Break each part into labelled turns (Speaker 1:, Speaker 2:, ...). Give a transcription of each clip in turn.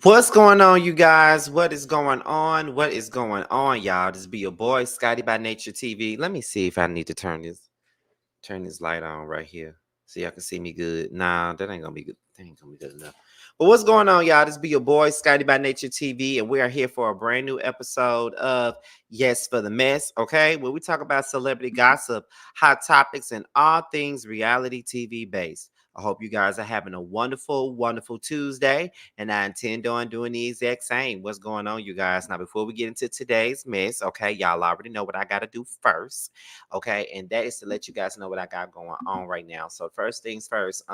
Speaker 1: What's going on, you guys? What is going on? What is going on, y'all? This be your boy, Scotty by Nature TV. Let me see if I need to turn this light on right here. So y'all can see me good. Nah, that ain't gonna be good. That ain't gonna be good enough. But what's going on, y'all? This be your boy, Scotty by Nature TV, and we are here for a brand new episode of Yes for the Mess, okay? Where we talk about celebrity gossip, hot topics, and all things reality TV based. I hope you guys are having a wonderful, wonderful Tuesday, and I intend on doing the exact same. What's going on, you guys? Now, before we get into today's mess, okay, y'all already know what I got to do first, okay, and that is to let you guys know what I got going on right now. So, first things first,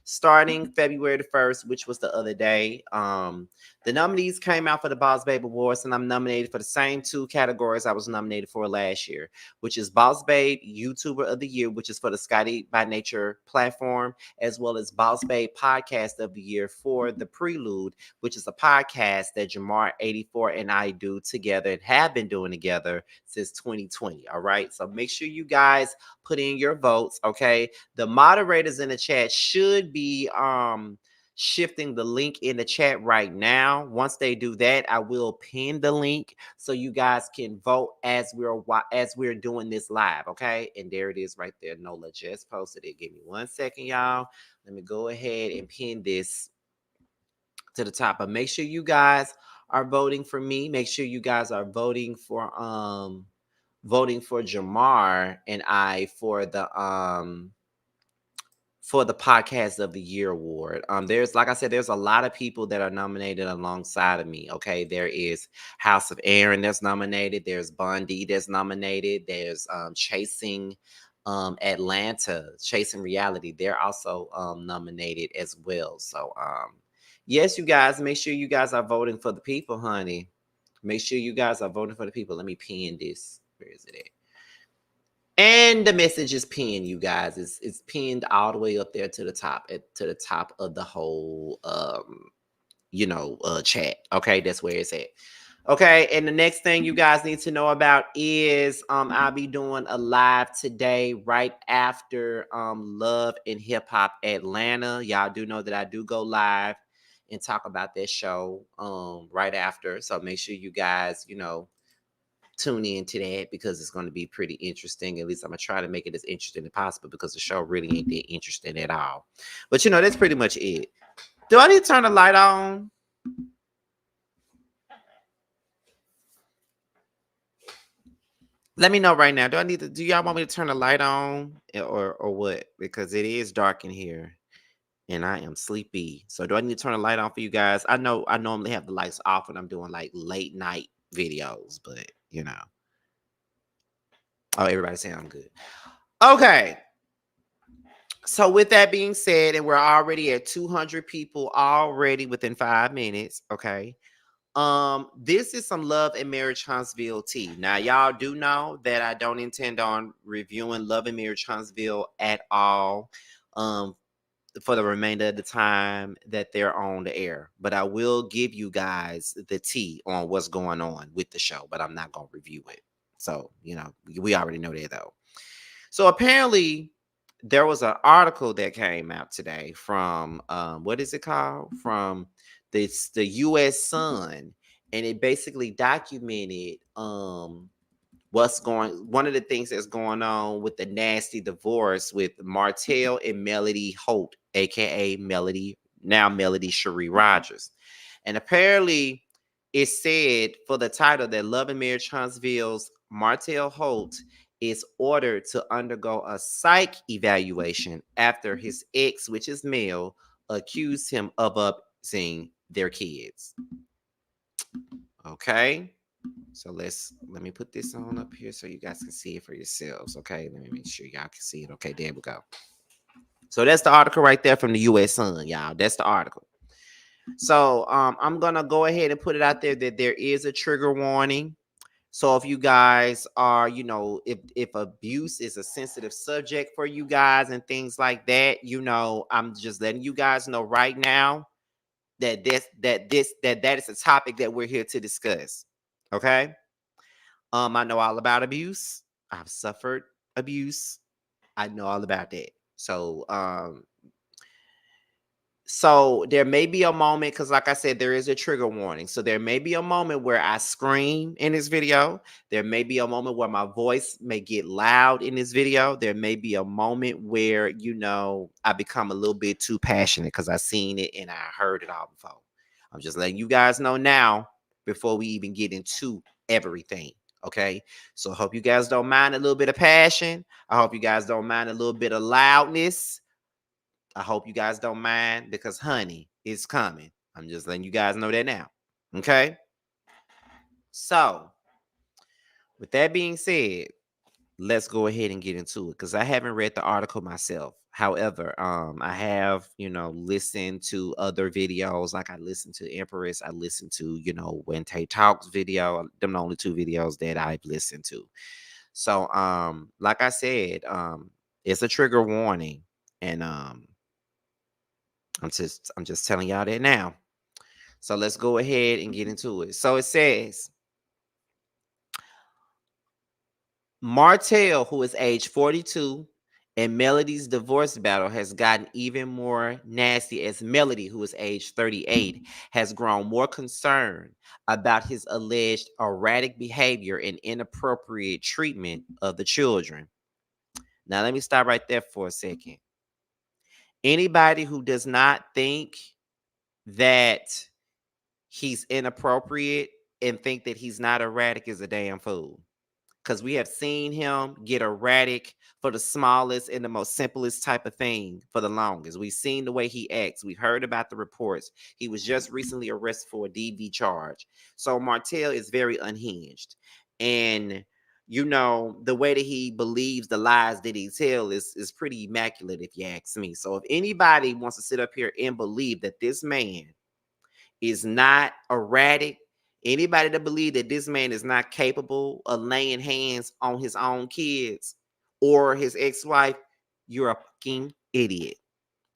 Speaker 1: starting February the 1st, which was the other day, the nominees came out for the Boss Babe Awards, and I'm nominated for the same two categories I was nominated for last year, which is Boss Babe YouTuber of the Year, which is for the Scotty by Nature platform, as well as Boss Babe Podcast of the Year for The Prelude, which is a podcast that Jamar84 and I do together and have been doing together since 2020. All right. So make sure you guys put in your votes. Okay. The moderators in the chat should be shifting the link in the chat right now. Once they do that, I will pin the link so you guys can vote as we're doing this live. Okay, and there it is right there. Nola just posted it. Give me 1 second, y'all. Let me go ahead and pin this to the top. But make sure you guys are voting for me. Make sure you guys are voting for Jamar and I for the podcast of the year award. There's, like I said, there's a lot of people that are nominated alongside of me. Okay, there is House of Aaron that's nominated. There's Bundy that's nominated. There's Chasing Atlanta, Chasing Reality. They're also nominated as well. So yes, you guys, make sure you guys are voting for the people, honey. Make sure you guys are voting for the people. Let me pin this. Where is it at? And the message is pinned, you guys. It's pinned all the way up there to the top, to the top of the whole chat. Okay, that's where it's at. Okay, and the next thing you guys need to know about is I'll be doing a live today right after Love and Hip Hop Atlanta. Y'all do know that I do go live and talk about that show right after. So make sure you guys, tune into that because it's going to be pretty interesting. At least I'm going to try to make it as interesting as possible because the show really ain't that interesting at all. But that's pretty much it. Do I need to turn the light on? Let me know right now. Do y'all want me to turn the light on or what? Because it is dark in here and I am sleepy. So do I need to turn the light on for you guys? I know I normally have the lights off when I'm doing like late night videos, but Oh, everybody's saying I'm good. Okay. So with that being said, and we're already at 200 people already within 5 minutes, okay? This is some Love and Marriage Huntsville tea. Now, y'all do know that I don't intend on reviewing Love and Marriage Huntsville at all for the remainder of the time that they're on the air. But I will give you guys the tea on what's going on with the show, but I'm not going to review it. So, we already know that though. So apparently there was an article that came out today from what is it called? From the US Sun, and it basically documented one of the things that's going on with the nasty divorce with Martell and Melody Holt, aka Melody Cherie Rogers. And apparently it said for the title that Love and Marriage Huntsville's Martell Holt is ordered to undergo a psych evaluation after his ex, which is male, accused him of abusing their kids. Okay. So let me put this on up here so you guys can see it for yourselves. Okay. Let me make sure y'all can see it. Okay, there we go. So that's the article right there from the US Sun, y'all. That's the article. So I'm gonna go ahead and put it out there that there is a trigger warning. So if you guys are, if abuse is a sensitive subject for you guys and things like that, I'm just letting you guys know right now that that is a topic that we're here to discuss. Okay. I know all about abuse. I've suffered abuse. I know all about that. So So there may be a moment, because like I said, there is a trigger warning. So there may be a moment where I scream in this video. There may be a moment where my voice may get loud in this video. There may be a moment where, I become a little bit too passionate because I seen it and I heard it all before. I'm just letting you guys know now before we even get into everything. Okay. So I hope you guys don't mind a little bit of passion. I hope you guys don't mind a little bit of loudness. I hope you guys don't mind because, honey, it's coming. I'm just letting you guys know that now. Okay? So, with that being said, let's go ahead and get into it because I haven't read the article myself. However, I have, listened to other videos. Like I listened to Empress. I listened to, when Tik Tok's video. Them the only two videos that I've listened to. So, like I said, it's a trigger warning. And I'm just telling y'all that now. So let's go ahead and get into it. So it says Martell, who is age 42, and Melody's divorce battle has gotten even more nasty as Melody, who is age 38, has grown more concerned about his alleged erratic behavior and inappropriate treatment of the children. Now, let me stop right there for a second. Anybody who does not think that he's inappropriate and think that he's not erratic is a damn fool. Because we have seen him get erratic for the smallest and the most simplest type of thing for the longest. We've seen the way he acts. We've heard about the reports. He was just recently arrested for a DV charge. So Martell is very unhinged. And the way that he believes the lies that he tells is pretty immaculate, if you ask me. So if anybody wants to sit up here and believe that this man is not erratic, anybody that believe that this man is not capable of laying hands on his own kids or his ex-wife, you're a fucking idiot.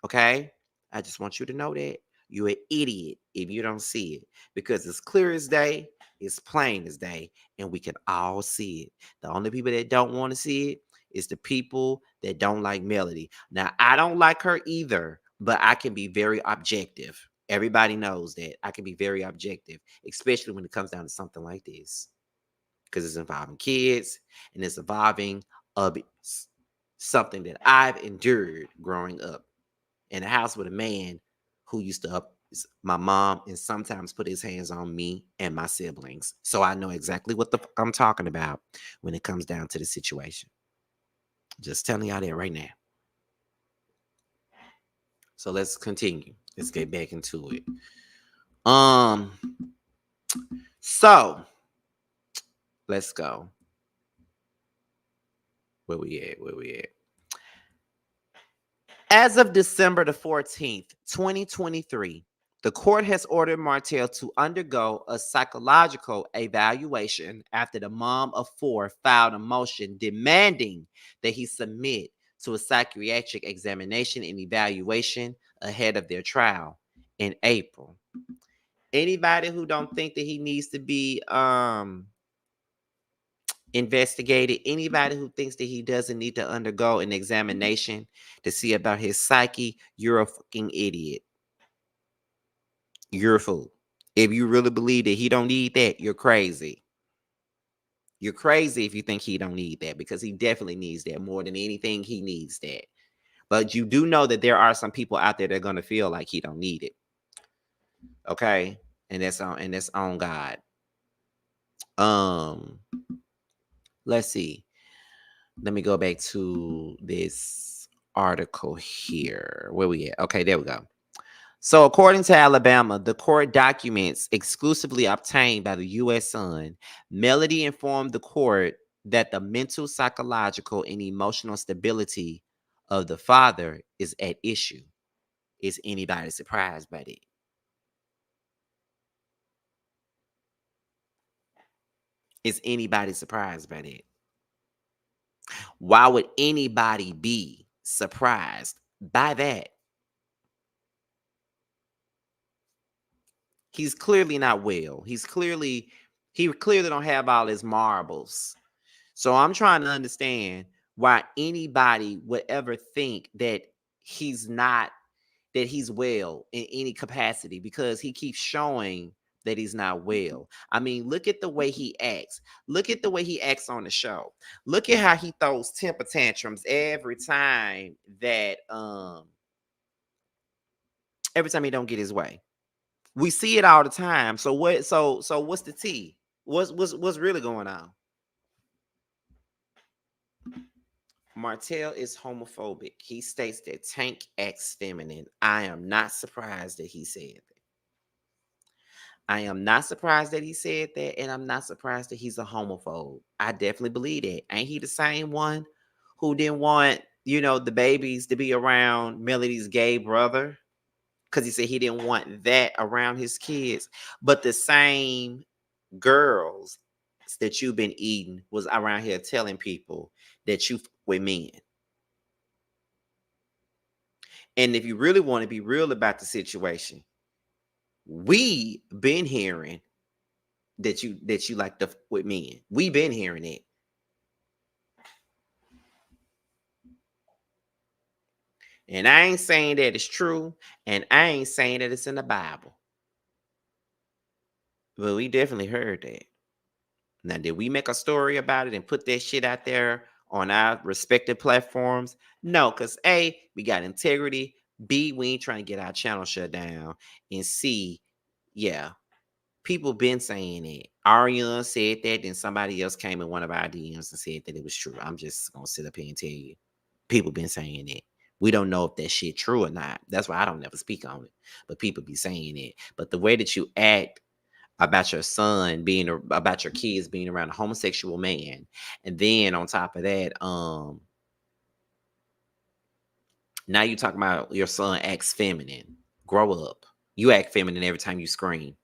Speaker 1: Okay? I just want you to know that. You're an idiot if you don't see it. Because it's clear as day, it's plain as day, and we can all see it. The only people that don't want to see it is the people that don't like Melody. Now, I don't like her either, but I can be very objective. Everybody knows that I can be very objective, especially when it comes down to something like this. Because it's involving kids and it's involving something that I've endured growing up in a house with a man who used to up my mom and sometimes put his hands on me and my siblings. So I know exactly what the fuck I'm talking about when it comes down to the situation. Just telling y'all that right now. So let's continue. Let's get back into it. So let's go. Where we at? As of December the 14th, 2023, the court has ordered Martell to undergo a psychological evaluation after the mom of four filed a motion demanding that he submit to a psychiatric examination and evaluation ahead of their trial in April. Anybody who don't think that he needs to be investigated, anybody who thinks that he doesn't need to undergo an examination to see about his psyche, you're a fucking idiot. You're a fool. If you really believe that he don't need that, you're crazy. You're crazy if you think he don't need that, because he definitely needs that more than anything. He needs that. But you do know that there are some people out there that are going to feel like he don't need it. Okay? And that's on God. Let's see. Let me go back to this article here. Where we at? Okay, there we go. So according to Alabama, the court documents exclusively obtained by the U.S. Sun, Melody informed the court that the mental, psychological, and emotional stability of the father is at issue. Is anybody surprised by that? Is anybody surprised by that? Why would anybody be surprised by that? He's clearly not well. He clearly don't have all his marbles. So I'm trying to understand why anybody would ever think that he's not that he's well in any capacity, because he keeps showing that he's not well. I mean, look at the way he acts. Look at the way he acts on the show. Look at how he throws temper tantrums every time he don't get his way. We see it all the time. So what? So what's the tea? What's really going on? Martell is homophobic. He states that Tank acts feminine. I am not surprised that he said that. I am not surprised that he said that, and I'm not surprised that he's a homophobe. I definitely believe that. Ain't he the same one who didn't want, the babies to be around Melody's gay brother? Because he said he didn't want that around his kids. But the same girls that you've been eating was around here telling people that you with men. And if you really want to be real about the situation, we been hearing that you like to with men. We been hearing it. And I ain't saying that it's true, and I ain't saying that it's in the Bible. But we definitely heard that. Now, did we make a story about it and put that shit out there on our respective platforms? No, because A, we got integrity. B, we ain't trying to get our channel shut down. And C, yeah, people been saying it. Ariana said that, then somebody else came in one of our DMs and said that it was true. I'm just gonna sit up here and tell you, people been saying it. We don't know if that shit true or not. That's why I don't never speak on it. But people be saying it. But the way that you act about your son about your kids being around a homosexual man, and then on top of that, now you talking about your son acts feminine. Grow up. You act feminine every time you scream.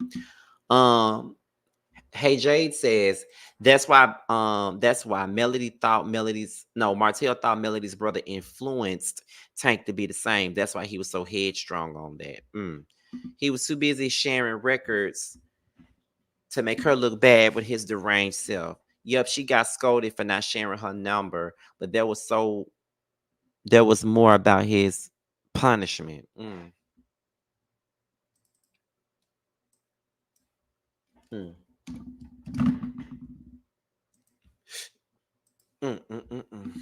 Speaker 1: Hey Jade says that's why Martell thought Melody's brother influenced Tank to be the same. That's why he was so headstrong on that. He was too busy sharing records to make her look bad with his deranged self. Yep, she got scolded for not sharing her number, but there was more about his punishment. Mm. Mm. Mm.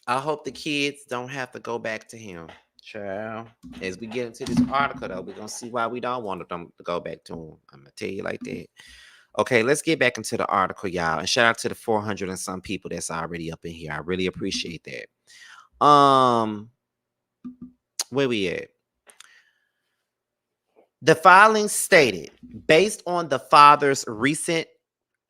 Speaker 1: I hope the kids don't have to go back to him, child. As we get into this article, though, we're going to see why we don't want them to go back to him. I'm going to tell you like that. Okay, let's get back into the article, y'all. And shout out to the 400 and some people that's already up in here. I really appreciate that. Where we at? The filing stated, based on the father's recent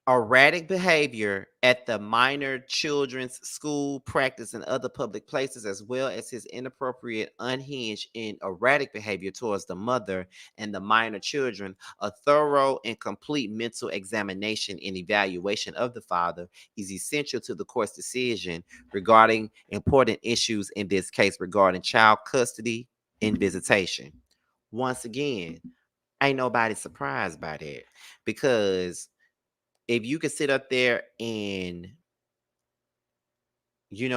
Speaker 1: erratic behavior at the minor children's school, practice, and other public places, as well as his inappropriate, unhinged, and erratic behavior towards the mother and the minor children, a thorough and complete mental examination and evaluation of the father is essential to the court's decision regarding important issues in this case regarding child custody and visitation. Once again, ain't nobody surprised by that, because if you could sit up there and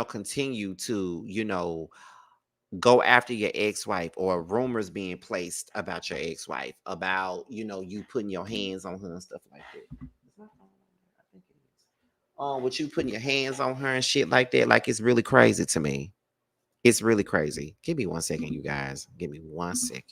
Speaker 1: continue to go after your ex-wife, or rumors being placed about your ex-wife, about you putting your hands on her and stuff like that. With you putting your hands on her and shit like that, like, it's really crazy to me. It's really crazy. Give me 1 second, you guys. Give me 1 second.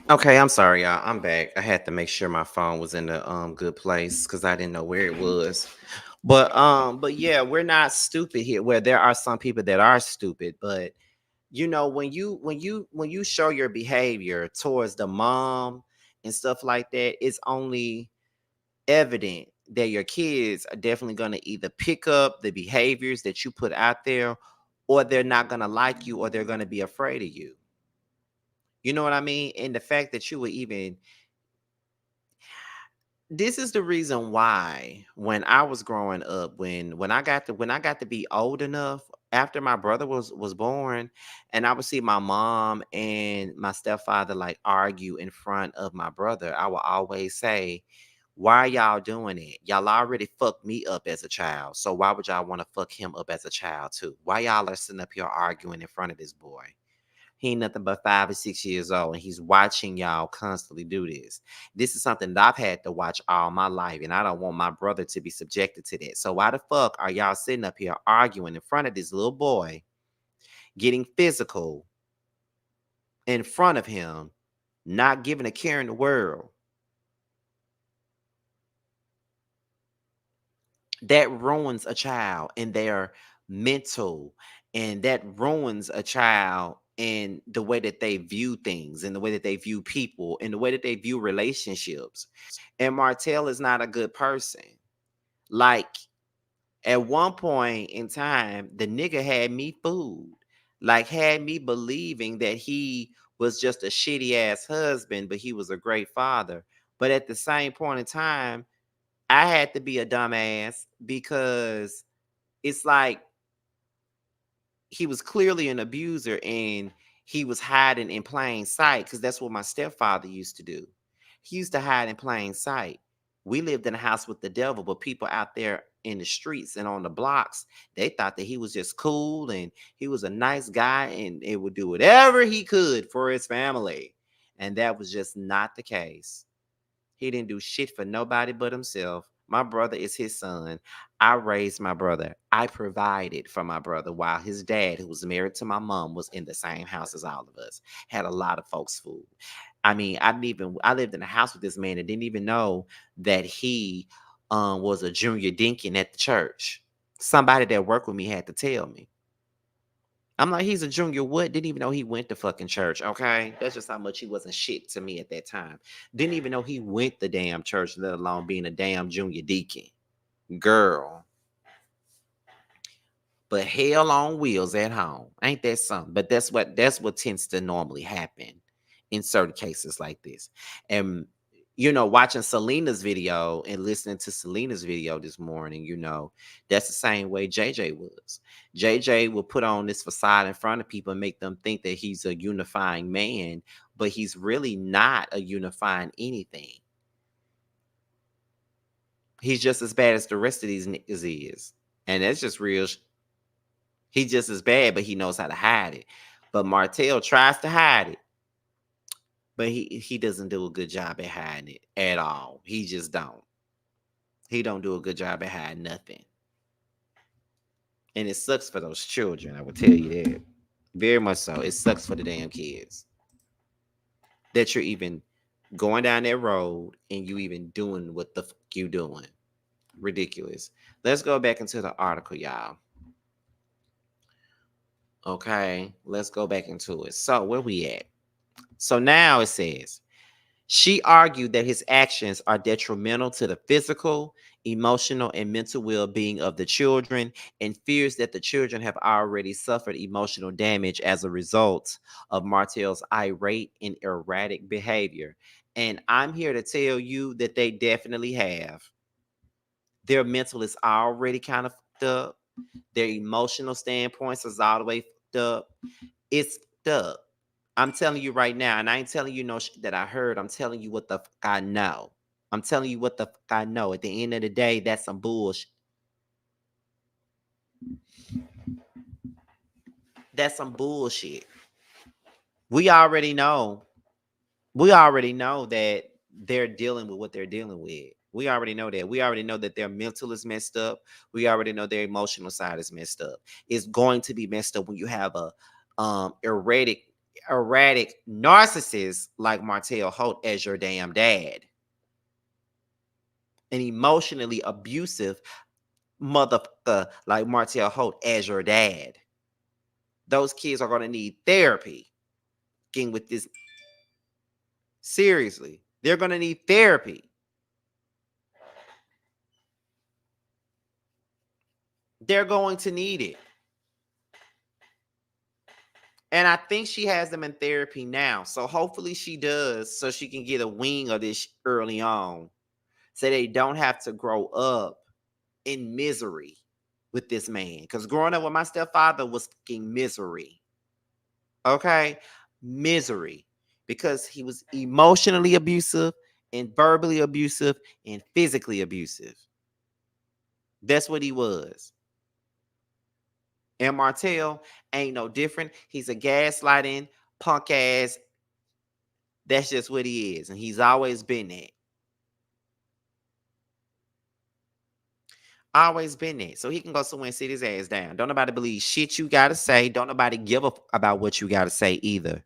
Speaker 1: Okay, I'm sorry, y'all. I'm back. I had to make sure my phone was in the good place, because I didn't know where it was. But yeah, we're not stupid here. Where there are some people that are stupid, but When you show your behavior towards the mom and stuff like that, it's only evident that your kids are definitely going to either pick up the behaviors that you put out there, or they're not going to like you, or they're going to be afraid of you. You know what I mean? And the fact that you were even this is the reason why when I was growing up, when I got to be old enough, after my brother was born, and I would see my mom and my stepfather like argue in front of my brother, I would always say, why are y'all doing it? Y'all already fucked me up as a child. So why would y'all want to fuck him up as a child too? Why y'all are sitting up here arguing in front of this boy? He ain't nothing but 5 or 6 years old, and he's watching y'all constantly do this. This is something that I've had to watch all my life, and I don't want my brother to be subjected to that. So why the fuck are y'all sitting up here arguing in front of this little boy, getting physical in front of him, not giving a care in the world? That ruins a child and their mental, and that ruins a child in the way that they view things, in the way that they view people, in the way that they view relationships. And Martell is not a good person. Like, at one point in time, the nigga had me fooled, like had me believing that he was just a shitty ass husband, but he was a great father. But at the same point in time, I had to be a dumbass, because it's like he was clearly an abuser, and he was hiding in plain sight, because that's what my stepfather used to do. He used to hide in plain sight. We lived in a house with the devil, but people out there in the streets and on the blocks, they thought that he was just cool and he was a nice guy and it would do whatever he could for his family. And that was just not the case. He didn't do shit for nobody but himself. My brother is his son. I raised my brother. I provided for my brother while his dad, who was married to my mom, was in the same house as all of us. Had a lot of folks' food. I mean, I lived in a house with this man and didn't even know that he was a junior deacon at the church. Somebody that worked with me had to tell me. I'm like, he's a junior what? Didn't even know he went to fucking church, okay? That's just how much he wasn't shit to me at that time. Didn't even know he went to damn church, let alone being a damn junior deacon. Girl. But hell on wheels at home. Ain't that something? But that's what tends to normally happen in certain cases like this. And watching Selena's video and listening to Selena's video this morning, that's the same way JJ was. JJ will put on this facade in front of people and make them think that he's a unifying man, but he's really not a unifying anything. He's just as bad as the rest of these niggas is. And that's just real. He's just as bad, but he knows how to hide it. But Martell tries to hide it, but he doesn't do a good job at hiding it at all. He just don't. He don't do a good job at hiding nothing. And it sucks for those children, I will tell you that. Very much so. It sucks for the damn kids that you're even going down that road and you even doing what the fuck you doing. Ridiculous. Let's go back into the article, y'all. Okay, let's go back into it. So where we at? So now it says, she argued that his actions are detrimental to the physical, emotional, and mental well-being of the children, and fears that the children have already suffered emotional damage as a result of Martell's irate and erratic behavior. And I'm here to tell you that they definitely have. Their mental is already kind of fucked up. Their emotional standpoints is all the way fucked up. It's fucked up. I'm telling you right now, and I ain't telling you no shit that I heard. I'm telling you what the fuck I know. I'm telling you what the fuck I know. At the end of the day, that's some bullshit. That's some bullshit. We already know. We already know that they're dealing with what they're dealing with. We already know that. We already know that their mental is messed up. We already know their emotional side is messed up. It's going to be messed up when you have a erratic narcissist like Martell Holt as your damn dad. An emotionally abusive motherfucker like Martell Holt as your dad. those kids are going to need therapy. Getting with this seriously, they're going to need therapy. They're going to need it. And I think she has them in therapy now. So hopefully she does, so she can get a wing of this early on, so they don't have to grow up in misery with this man. Because growing up with my stepfather was fucking misery. Okay? Misery. Because he was emotionally abusive and verbally abusive and physically abusive. That's what he was. And Martell ain't no different. He's a gaslighting, punk ass. That's just what he is. And he's always been that. Always been that. So he can go somewhere and sit his ass down. Don't nobody believe shit you gotta say. Don't nobody give a about what you gotta say either.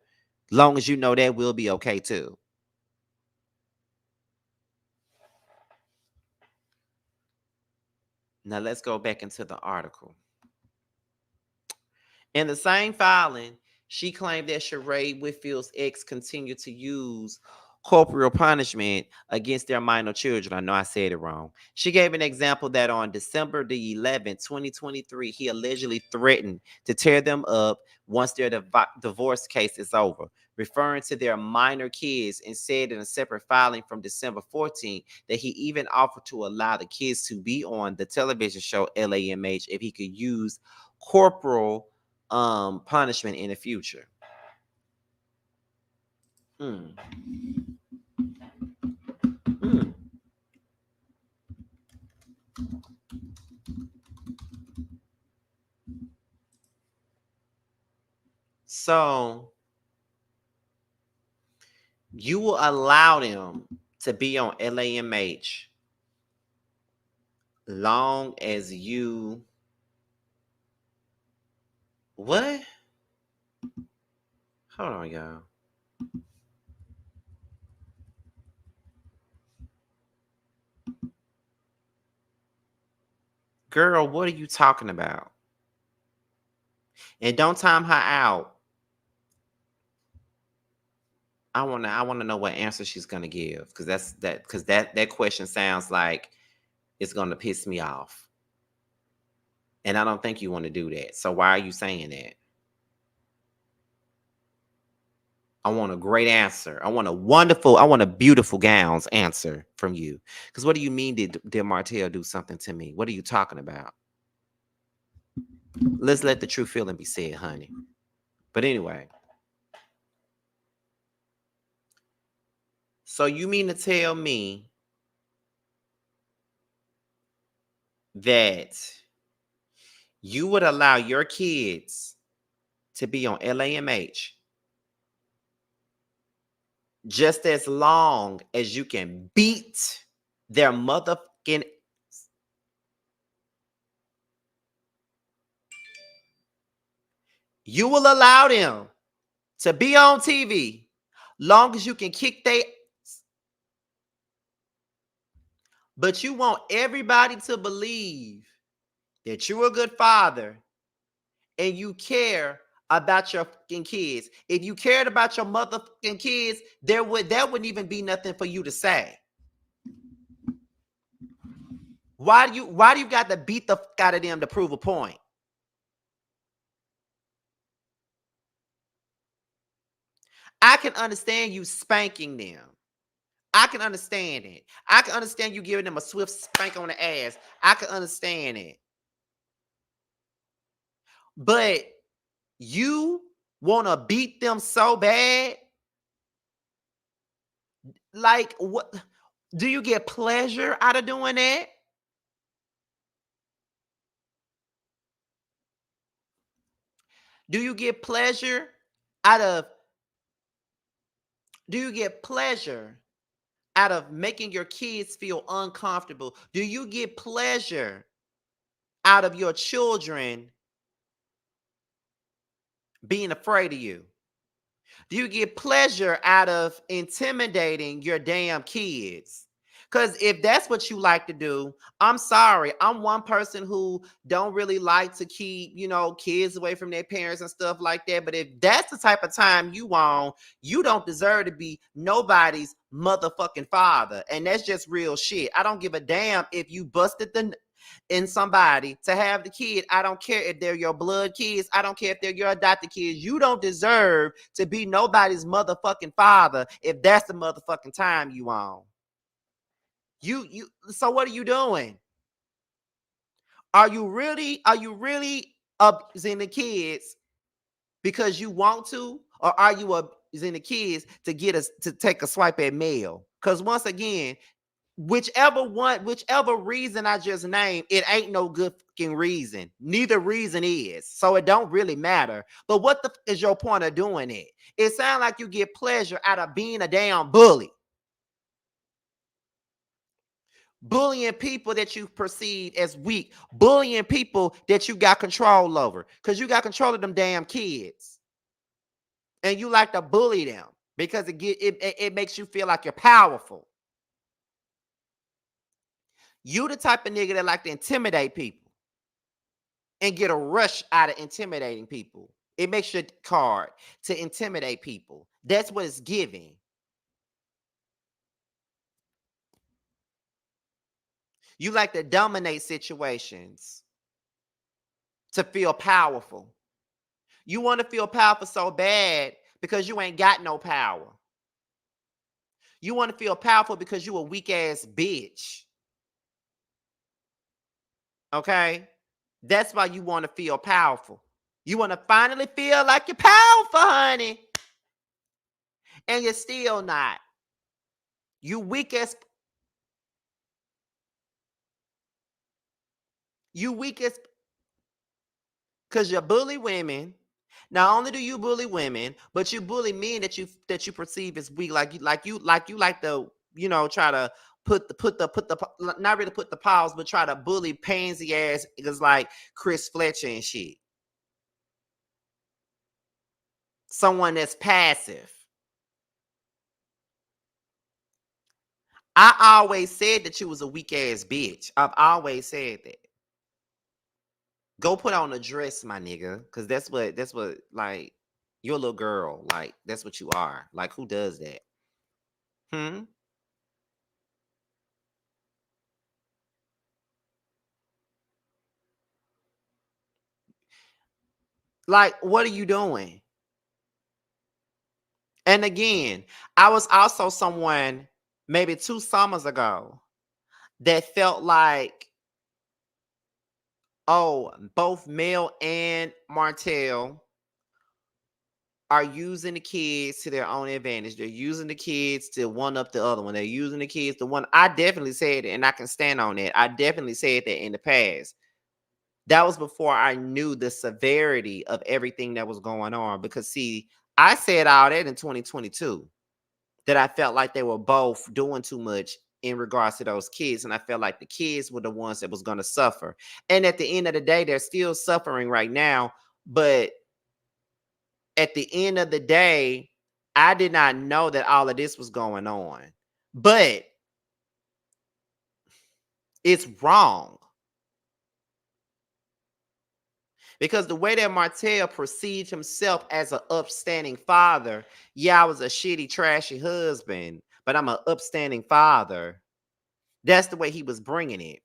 Speaker 1: Long as you know that, we'll be okay too. Now let's go back into the article. In the same filing, she claimed that Sheree Whitfield's ex continued to use corporal punishment against their minor children. I know I said it wrong. She gave an example that on December the 11th, 2023, he allegedly threatened to tear them up once their divorce case is over, referring to their minor kids, and said in a separate filing from December 14th that he even offered to allow the kids to be on the television show LAMH if he could use corporal punishment in the future. Mm. Mm. So you will allow them to be on LAMH long as you what? Hold on, y'all. Girl, what are you talking about? And don't time her out. I wanna know what answer she's gonna give. Because that question sounds like it's gonna piss me off. And I don't think you want to do that. So why are you saying that? I want a great answer. I want a beautiful gowns answer from you. Because what do you mean did Martell do something to me? What are you talking about? Let's let the true feeling be said, honey. But anyway. So you mean to tell me that you would allow your kids to be on LAMH just as long as you can beat their motherfucking. You will allow them to be on TV long as you can kick they. But you want everybody to believe that you're a good father and you care about your fucking kids. If you cared about your motherfucking kids, that wouldn't even be nothing for you to say. Why do you got to beat the fuck out of them to prove a point? I can understand you spanking them. I can understand it. I can understand you giving them a swift spank on the ass. I can understand it. But you want to beat them so bad? Like, what? Do you get pleasure out of doing that? Do you get pleasure out of do you get pleasure out of making your kids feel uncomfortable? Do you get pleasure out of your children being afraid of you? Do you get pleasure out of intimidating your damn kids? Because if that's what you like to do, I'm sorry. I'm one person who don't really like to keep, kids away from their parents and stuff like that. But if that's the type of time you want, you don't deserve to be nobody's motherfucking father. And that's just real shit. I don't give a damn if you busted in somebody to have the kid. I don't care if they're your blood kids. I don't care if they're your adopted kids. You don't deserve to be nobody's motherfucking father if that's the motherfucking time you on. So what are you doing? Are you really abusing the kids because you want to, or are you abusing the kids to get us to take a swipe at mail? Because once again, whichever reason I just named, it ain't no good fucking reason. Neither reason is. So it don't really matter. But what the is your point of doing it? It sounds like you get pleasure out of being a damn bully. Bullying people that you perceive as weak, bullying people that you got control over, because you got control of them damn kids, and you like to bully them because it makes you feel like you're powerful. You the type of nigga that like to intimidate people and get a rush out of intimidating people. It makes your card to intimidate people. That's what it's giving. You like to dominate situations to feel powerful. You want to feel powerful so bad because you ain't got no power. You want to feel powerful because you a weak ass bitch. Okay? That's why you want to feel powerful. You want to finally feel like you're powerful, honey. And you're still not. You weak as because you bully women. Not only do you bully women, but you bully men that you perceive as weak. Like you like to try to put the not really put the paws, but try to bully pansy ass niggas like Chris Fletcher and shit. Someone that's passive. I always said that you was a weak ass bitch. I've always said that. Go put on a dress, my nigga, because that's what like you're a little girl. Like that's what you are. Like who does that? Hmm. Like what are you doing? And again, I was also someone maybe 2 summers ago that felt like, oh, both Mel and Martell are using the kids to their own advantage. They're using the kids to one up the other one. They're using the kids to one. I definitely said it, and I can stand on it. I definitely said that in the past. That was before I knew the severity of everything that was going on. Because see, I said all that in 2022. That I felt like they were both doing too much in regards to those kids. And I felt like the kids were the ones that was going to suffer. And at the end of the day, they're still suffering right now. But at the end of the day, I did not know that all of this was going on. But it's wrong. Because the way that Martell perceived himself as an upstanding father, yeah, I was a shitty, trashy husband, but I'm an upstanding father. That's the way he was bringing it.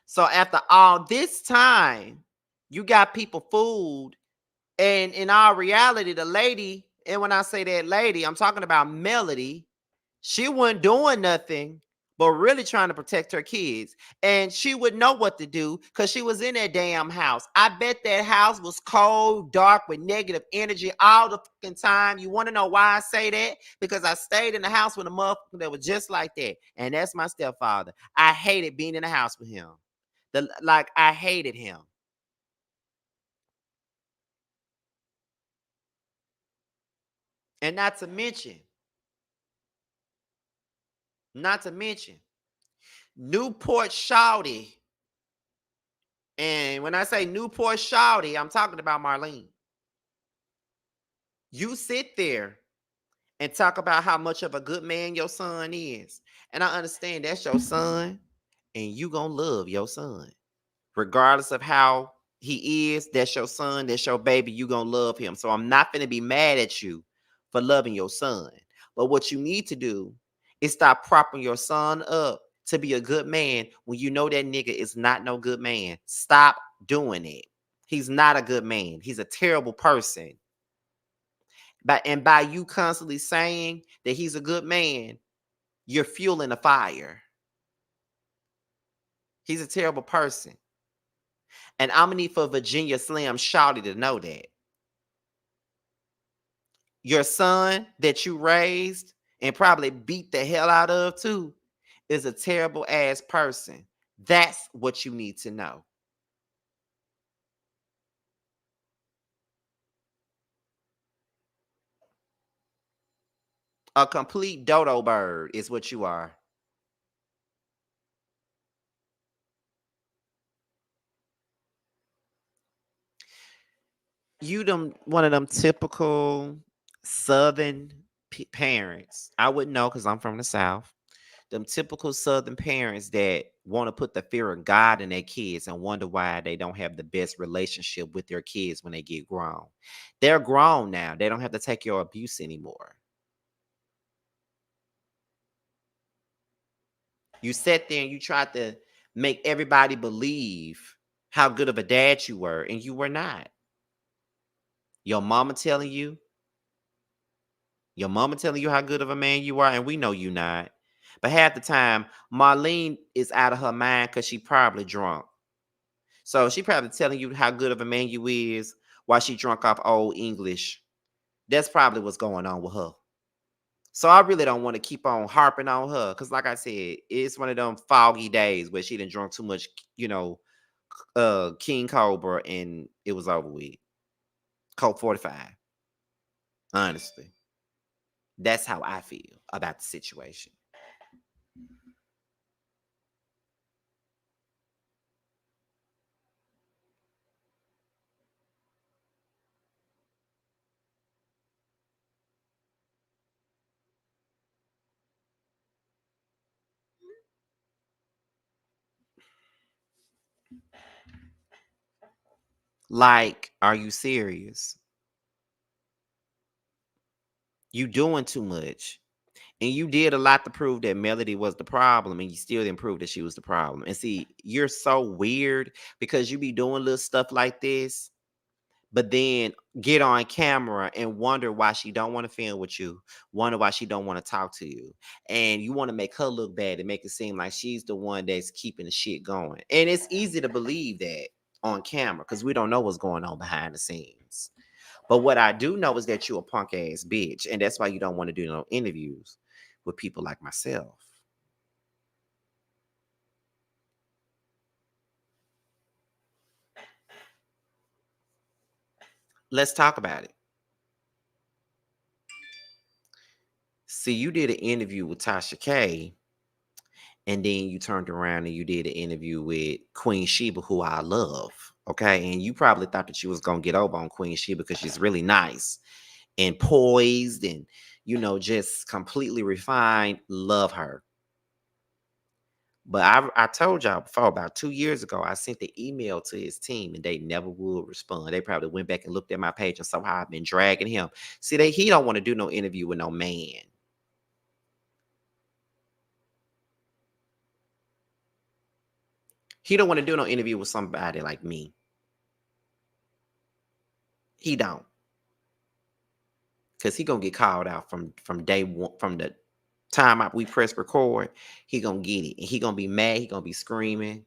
Speaker 1: So after all this time, you got people fooled. And in our reality, the lady, and when I say that lady, I'm talking about Melody, she wasn't doing nothing but really trying to protect her kids. And she would know what to do because she was in that damn house. I bet that house was cold, dark, with negative energy all the fucking time. You want to know why I say that? Because I stayed in the house with a motherfucker that was just like that. And that's my stepfather. I hated being in the house with him. I hated him. And not to mention, Newport Shawty. And when I say Newport Shawty, I'm talking about Marlene. You sit there and talk about how much of a good man your son is. And I understand that's your son, and you gonna love your son. Regardless of how he is, that's your son, that's your baby, you gonna love him. So I'm not gonna be mad at you for loving your son. But what you need to do is stop propping your son up to be a good man when you know that nigga is not no good man. Stop doing it. He's not a good man. He's a terrible person. By you constantly saying that he's a good man, you're fueling a fire. He's a terrible person. And I'm gonna need for Virginia Slim Shawty to know that. Your son that you raised and probably beat the hell out of too is a terrible ass person. That's what you need to know. A complete dodo bird is what you are. You them one of them typical Southern parents. I wouldn't know because I'm from the South. Them typical Southern parents that want to put the fear of God in their kids and wonder why they don't have the best relationship with their kids when they get grown. They're grown now. They don't have to take your abuse anymore. You sat there and you tried to make everybody believe how good of a dad you were, and you were not. Your mama telling you, your mama telling you how good of a man you are, and we know you not. But half the time, Marlene is out of her mind because she probably drunk. So she probably telling you how good of a man you is while she drunk off old English. That's probably what's going on with her. So I really don't want to keep on harping on her because, like I said, it's one of them foggy days where she done drunk too much, you know, King Cobra, and it was over with. Coke 45. Honestly, that's how I feel about the situation. Like, are you serious? You doing too much. And you did a lot to prove that Melody was the problem, and you still didn't prove that she was the problem. And see, you're so weird because you be doing little stuff like this, but then get on camera and wonder why she don't want to film with you, wonder why she don't want to talk to you, and you want to make her look bad and make it seem like she's the one that's keeping the shit going. And it's easy to believe that on camera because we don't know what's going on behind the scenes. But what I do know is that you're a punk ass bitch, and that's why you don't want to do no interviews with people like myself. Let's talk about it. See, you did an interview with Tasha K, and then you turned around and you did an interview with Queen Sheba, who I love. Okay, and you probably thought that you was gonna get over on Queen Sheba because she's really nice and poised and just completely refined. Love her. But I told y'all before, about 2 years ago, I sent the email to his team and they never would respond. They probably went back and looked at my page and somehow I've been dragging him. See, he don't want to do no interview with no man. He don't want to do no interview with somebody like me. He don't. Because he gonna get called out from day one, from the time we press record. He gonna get it. And he gonna be mad. He gonna be screaming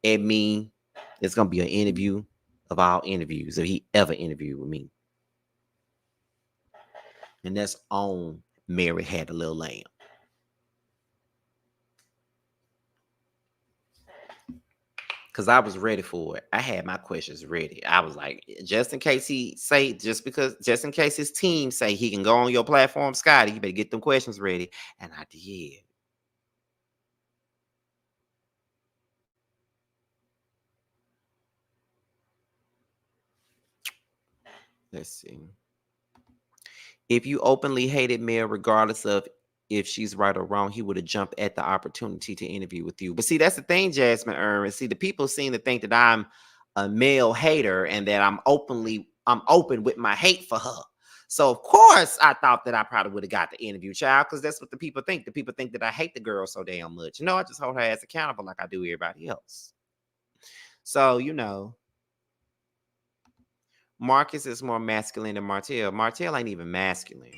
Speaker 1: at me. It's gonna be an interview of all interviews if he ever interviewed with me. And that's on Mary Had a Little Lamb. Because I was ready for it. I had my questions ready. I was like, just in case just in case his team say he can go on your platform, Scotty, you better get them questions ready. And I did. Let's see. If you openly hated Mel, regardless of if she's right or wrong, he would have jumped at the opportunity to interview with you. But see, that's the thing, Jasmine Irwin. See, the people seem to think that I'm a male hater and that I'm open with my hate for her. So of course I thought that I probably would have got the interview, child, because that's what the people think. The people think that I hate the girl so damn much. I just hold her ass accountable like I do everybody else. So, Marcus is more masculine than Martell. Martell ain't even masculine.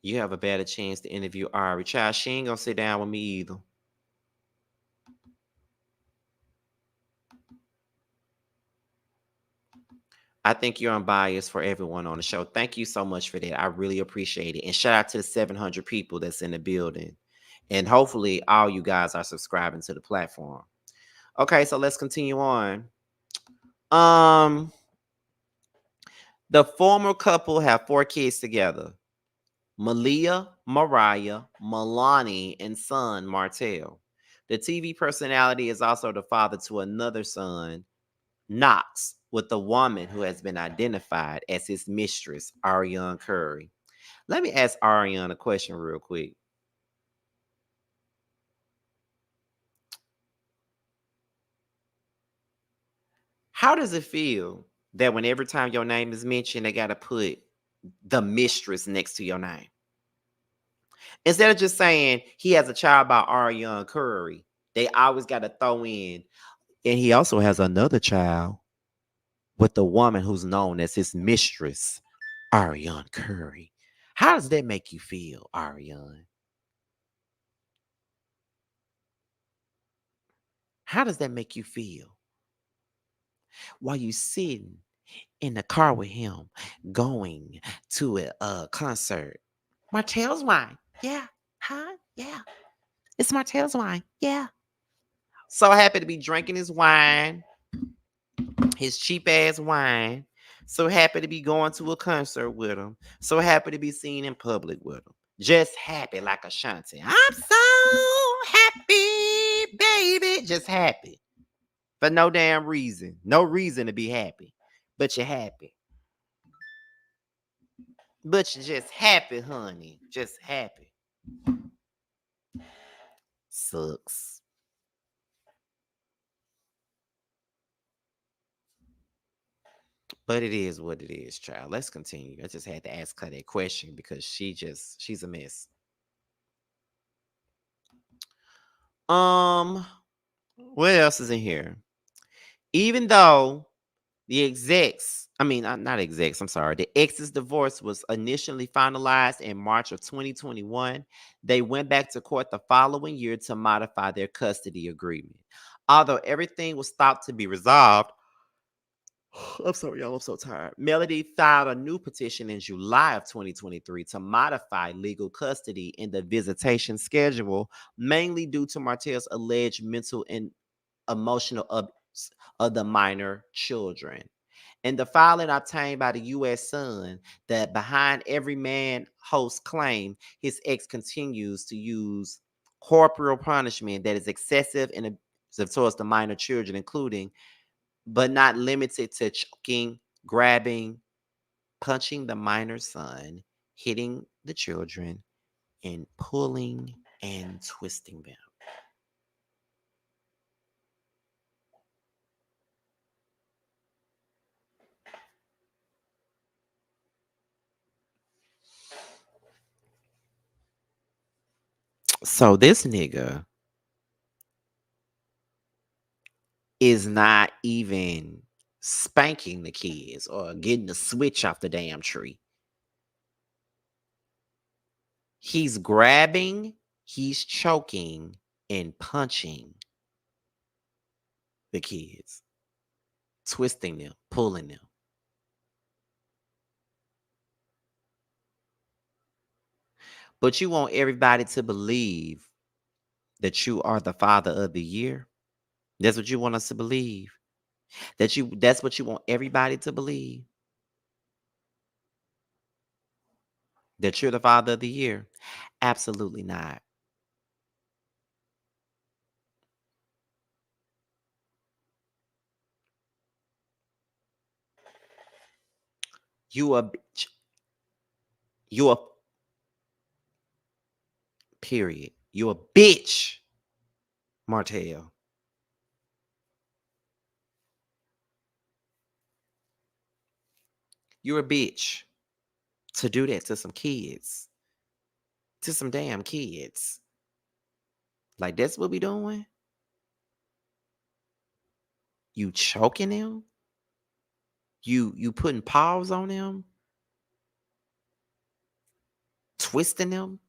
Speaker 1: You have a better chance to interview Ari. Child, she ain't gonna sit down with me either. I think you're unbiased for everyone on the show. Thank you so much for that. I really appreciate it. And shout out to the 700 people that's in the building. And hopefully all you guys are subscribing to the platform. Okay, so let's continue on. The former couple have 4 kids together. Malia, Mariah, Milani, and son Martell. The TV personality is also the father to another son, Knox, with a woman who has been identified as his mistress, Ariane Curry. Let me ask Ariane a question real quick. How does it feel that when every time your name is mentioned, they got to put the mistress next to your name? Instead of just saying he has a child by Ariane Curry, they always got to throw in, and he also has another child with the woman who's known as his mistress, Ariane Curry. How does that make you feel, Ariane? How does that make you feel? While you sitting in the car with him, going to a concert. Martell's wine. Yeah. Huh? Yeah. It's Martell's wine. Yeah. So happy to be drinking his wine, his cheap ass wine. So happy to be going to a concert with him. So happy to be seen in public with him. Just happy like Ashanti. I'm so happy, baby. Just happy. For no damn reason. No reason to be happy. But you're happy. But you're just happy, honey. Just happy. Sucks. But it is what it is, child. Let's continue. I just had to ask her that question because she's a mess. What else is in here? Even though the execs, I mean, not execs, I'm sorry. The ex's divorce was initially finalized in March of 2021. They went back to court the following year to modify their custody agreement. Although everything was thought to be resolved, I'm sorry, y'all. I'm so tired. Melody filed a new petition in July of 2023 to modify legal custody in the visitation schedule, mainly due to Martell's alleged mental and emotional abuse of the minor children. In the filing obtained by the U.S. Sun, that behind every man host's claim, his ex continues to use corporal punishment that is excessive and abusive towards the minor children, including but not limited to choking, grabbing, punching the minor son, hitting the children, and pulling and twisting them. So this nigga is not even spanking the kids or getting the switch off the damn tree. He's grabbing, he's choking, and punching the kids, twisting them, pulling them. But you want everybody to believe that you are the father of the year. That's what you want us to believe. That's what you want everybody to believe. That you're the father of the year. Absolutely not. You a bitch. You a period. You a bitch, Martell. You're a bitch to do that to some kids. To some damn kids. Like that's what we doing? You choking them? You putting paws on them? Twisting them?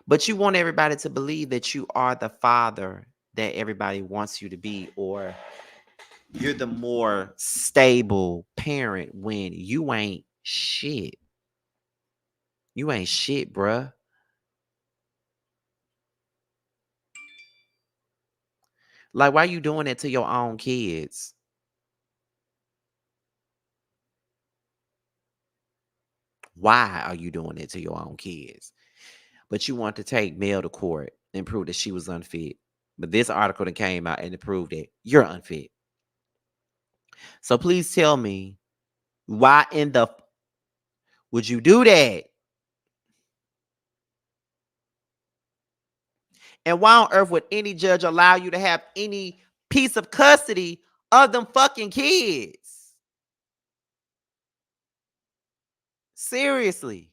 Speaker 1: But you want everybody to believe that you are the father that everybody wants you to be, or you're the more stable parent when you ain't shit. You ain't shit, bruh. Like, why you doing that to your own kids? Why are you doing it to your own kids? But you want to take Mel to court and prove that she was unfit. But this article that came out and it proved that you're unfit. So please tell me, why in the would you do that? And why on earth would any judge allow you to have any piece of custody of them fucking kids? Seriously.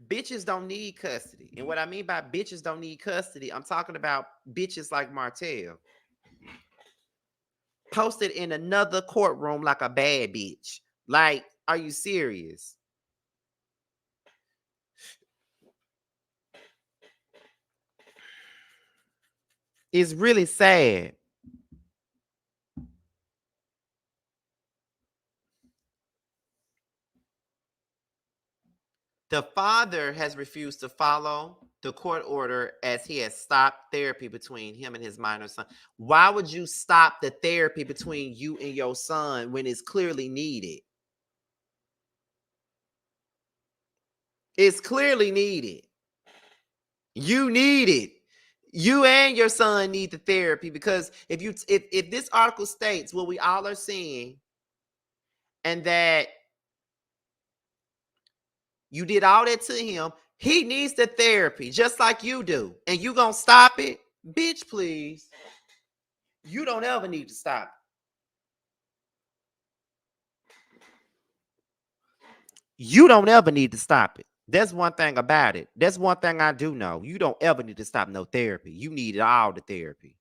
Speaker 1: Bitches don't need custody. And what I mean by bitches don't need custody, I'm talking about bitches like Martell. Posted in another courtroom like a bad bitch. Like, are you serious? It's really sad. The father has refused to follow the court order as he has stopped therapy between him and his minor son. Why would you stop the therapy between you and your son when it's clearly needed? It's clearly needed. You need it. You and your son need the therapy, because if this article states what we all are seeing, and that you did all that to him, he needs the therapy just like you do, and you gonna stop it? Bitch, please. You don't ever need to stop. You don't ever need to stop it. That's one thing about it. That's one thing I do know. You don't ever need to stop no therapy. You need all the therapy.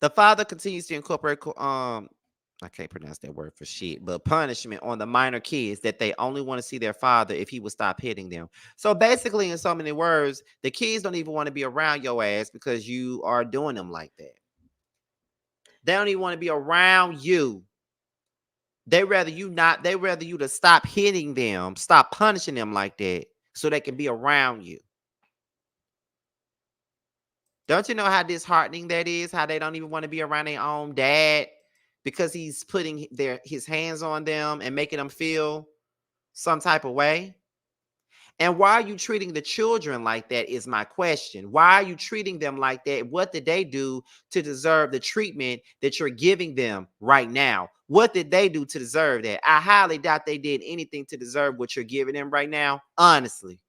Speaker 1: The father continues to incorporate I can't pronounce that word for shit, but punishment on the minor kids that they only want to see their father if he would stop hitting them. So basically, in so many words, the kids don't even want to be around your ass because you are doing them like that. They don't even want to be around you. They rather you to stop hitting them, stop punishing them like that, so they can be around you. Don't you know how disheartening that is? How they don't even want to be around their own dad because he's putting his hands on them and making them feel some type of way? And why are you treating the children like that is my question. Why are you treating them like that? What did they do to deserve the treatment that you're giving them right now? What did they do to deserve that? I highly doubt they did anything to deserve what you're giving them right now, honestly.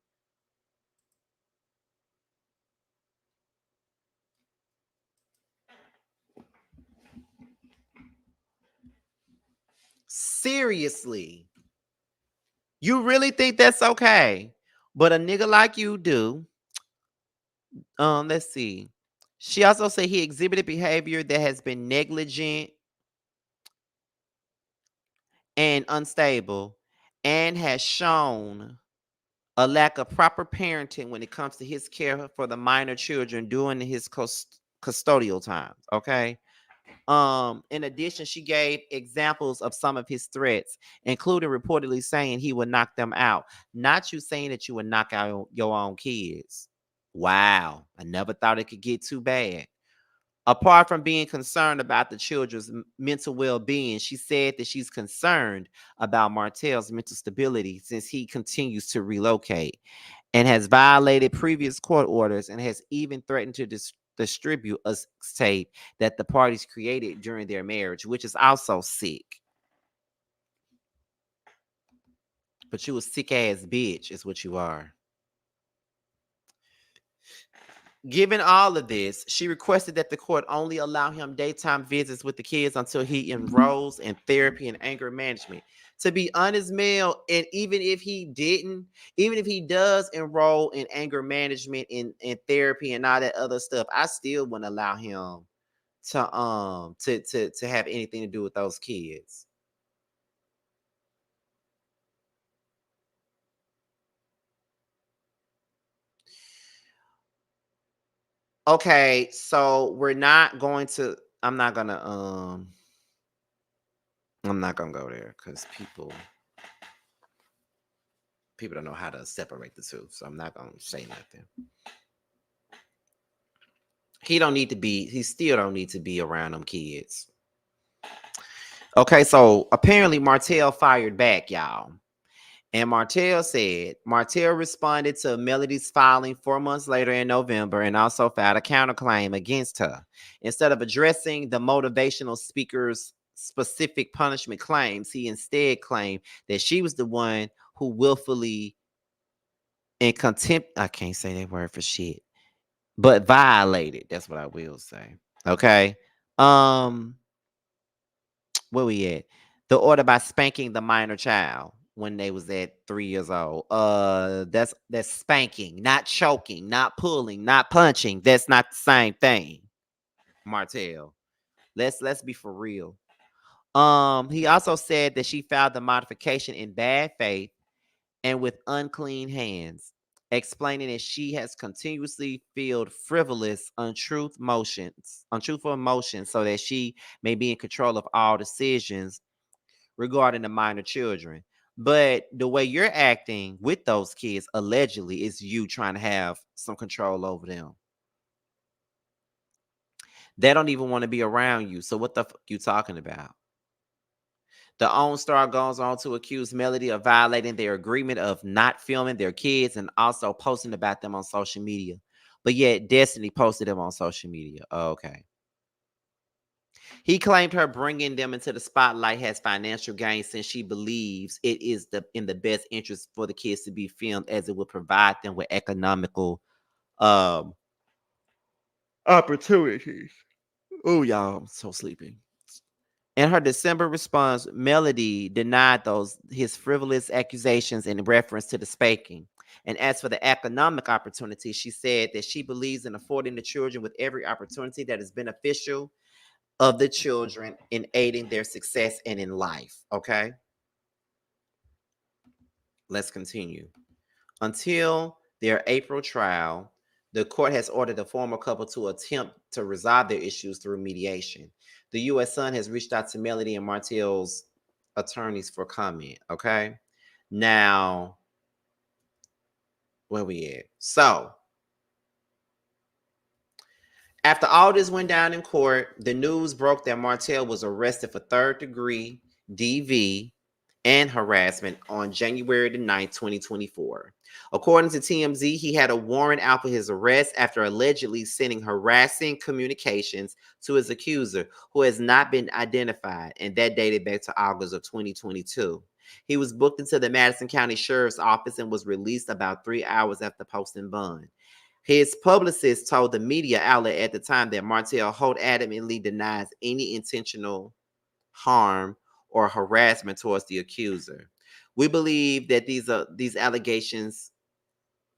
Speaker 1: Seriously. You really think that's okay? But a nigga like you do. Let's see. She also said he exhibited behavior that has been negligent and unstable, and has shown a lack of proper parenting when it comes to his care for the minor children during his custodial times. Okay. In addition, she gave examples of some of his threats, including reportedly saying he would knock them out. Not you saying that you would knock out your own kids. Wow. I never thought it could get too bad. Apart from being concerned about the children's mental well-being, she said that she's concerned about Martell's mental stability since he continues to relocate and has violated previous court orders and has even threatened to distribute a tape that the parties created during their marriage, which is also sick. But you a sick ass bitch is what you are. Given all of this, she requested that the court only allow him daytime visits with the kids until he enrolls in therapy and anger management. To be honest, Mel, and even if he didn't, even if he does enroll in anger management in therapy and all that other stuff, I still wouldn't allow him to have anything to do with those kids. Okay, so we're not going to I'm not gonna go there because people don't know how to separate the two. So I'm not gonna say nothing. He still don't need to be around them kids. Okay, so apparently Martell fired back, y'all. And Martell responded to Melody's filing 4 months later in November and also filed a counterclaim against her. Instead of addressing the motivational speaker's specific punishment claims, he instead claimed that she was the one who willfully and contempt, I can't say that word for shit, but violated. That's what I will say. Okay. Um, where we at? The order by spanking the minor child when they was at 3 years old. That's spanking, not choking, not pulling, not punching. That's not the same thing. Martell. Let's be for real. He also said that she filed the modification in bad faith and with unclean hands, explaining that she has continuously filled frivolous, untruthful emotions so that she may be in control of all decisions regarding the minor children. But the way you're acting with those kids, allegedly, is you trying to have some control over them. They don't even want to be around you. So what the fuck you talking about? The OWN star goes on to accuse Melody of violating their agreement of not filming their kids and also posting about them on social media. But yet Destiny posted them on social media. Oh, okay. He claimed her bringing them into the spotlight has financial gain since she believes it is in the best interest for the kids to be filmed as it will provide them with economical um opportunities. Oh, y'all, I'm so sleepy. In her December response, Melody denied his frivolous accusations in reference to the spanking. And as for the economic opportunity, she said that she believes in affording the children with every opportunity that is beneficial of the children in aiding their success and in life. Okay, let's continue. Until their April trial, the court has ordered the former couple to attempt to resolve their issues through mediation. The U.S. Sun has reached out to Melody and Martell's attorneys for comment. Okay, now where we at? So after all this went down in court, the news broke that Martell was arrested for third-degree DV and harassment on January the 9th, 2024. According to TMZ, he had a warrant out for his arrest after allegedly sending harassing communications to his accuser, who has not been identified, and that dated back to August of 2022. He was booked into the Madison County Sheriff's Office and was released about 3 hours after posting bond. His publicist told the media outlet at the time that Martell Holt adamantly denies any intentional harm or harassment towards the accuser. We believe that these allegations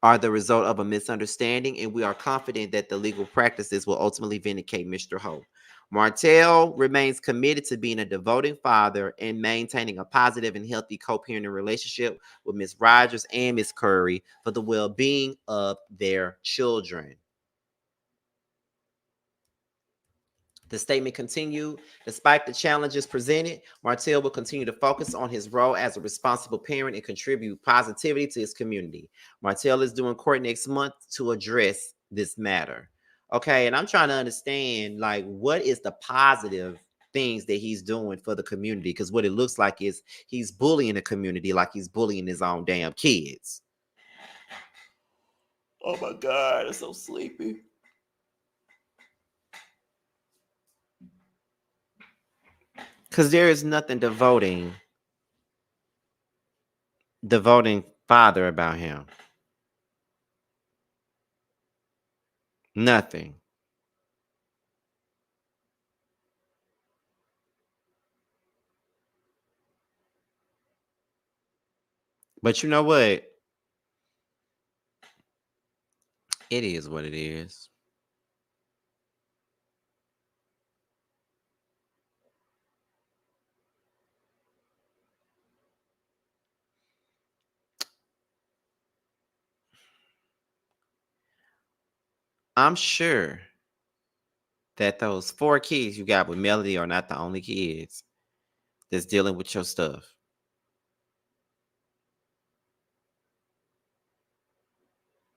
Speaker 1: are the result of a misunderstanding, and we are confident that the legal practices will ultimately vindicate Mr. Holt. Martell remains committed to being a devoted father and maintaining a positive and healthy co-parenting relationship with Ms. Rogers and Ms. Curry for the well-being of their children. The statement continued, despite the challenges presented, Martell will continue to focus on his role as a responsible parent and contribute positivity to his community. Martell is due in court next month to address this matter. Okay, and I'm trying to understand, like, what is the positive things that he's doing for the community? Because what it looks like is he's bullying the community like he's bullying his own damn kids. Oh my God, I'm so sleepy. Because there is nothing devoting father about him. Nothing. But you know what? It is what it is. I'm sure that those 4 kids you got with Melody are not the only kids that's dealing with your stuff.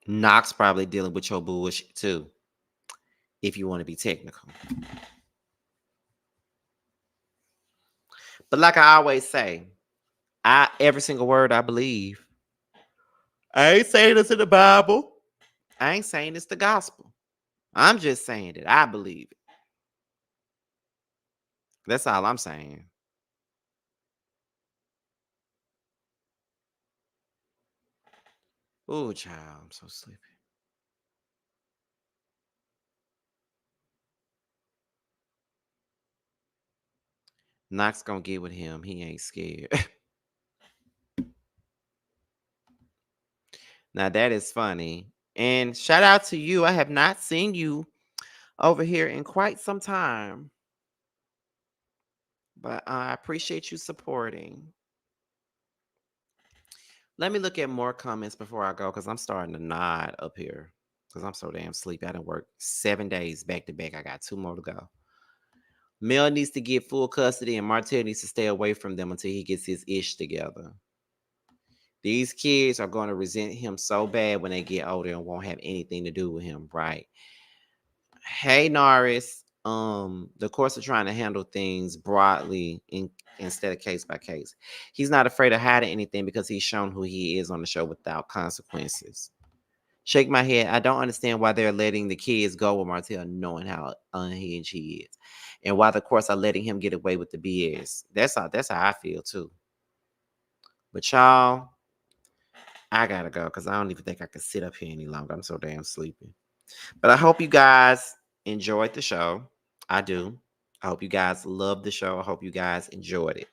Speaker 1: Knox probably dealing with your bullshit too, if you want to be technical. But like I always say, every single word I believe. I ain't saying it's in the Bible. I ain't saying it's the gospel. I'm just saying that I believe it. That's all I'm saying. Oh, child, I'm so sleepy. Knox gonna get with him. He ain't scared. Now that is funny. And shout out to you. I have not seen you over here in quite some time. But I appreciate you supporting. Let me look at more comments before I go because I'm starting to nod up here because I'm so damn sleepy. I done worked 7 days back to back. I got 2 more to go. Mel needs to get full custody and Martell needs to stay away from them until he gets his ish together. These kids are going to resent him so bad when they get older and won't have anything to do with him, right? Hey, Norris. The courts are trying to handle things broadly instead of case by case. He's not afraid of hiding anything because he's shown who he is on the show without consequences. Shake my head. I don't understand why they're letting the kids go with Martell knowing how unhinged he is. And why the courts are letting him get away with the BS. That's how I feel too. But y'all, I gotta go because I don't even think I can sit up here any longer. I'm so damn sleepy. But I hope you guys enjoyed the show. I do. I hope you guys loved the show. I hope you guys enjoyed it.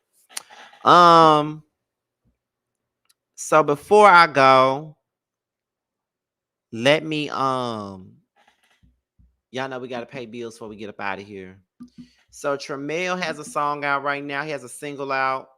Speaker 1: So before I go, let me y'all know we gotta pay bills before we get up out of here. So Tramiel has a song out right now. He has a single out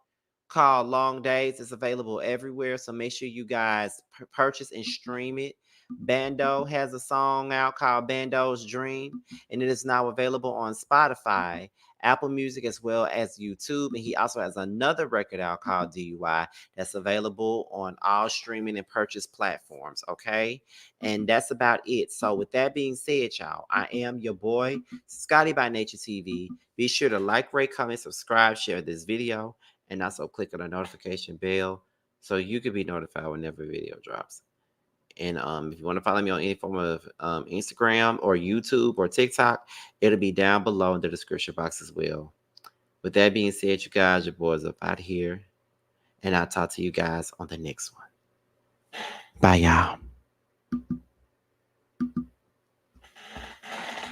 Speaker 1: called Long Days. It's available everywhere. So make sure you guys purchase and stream it. Bando has a song out called Bando's Dream, and it is now available on Spotify, Apple Music, as well as YouTube. And he also has another record out called DUI that's available on all streaming and purchase platforms. Okay. And that's about it. So with that being said, y'all, I am your boy, Scotty by Nature TV. Be sure to like, rate, comment, subscribe, share this video, and also click on the notification bell so you can be notified whenever a video drops. And if you want to follow me on any form of Instagram or YouTube or TikTok, it'll be down below in the description box as well. With that being said, you guys, your boys up out here. And I'll talk to you guys on the next one. Bye, y'all.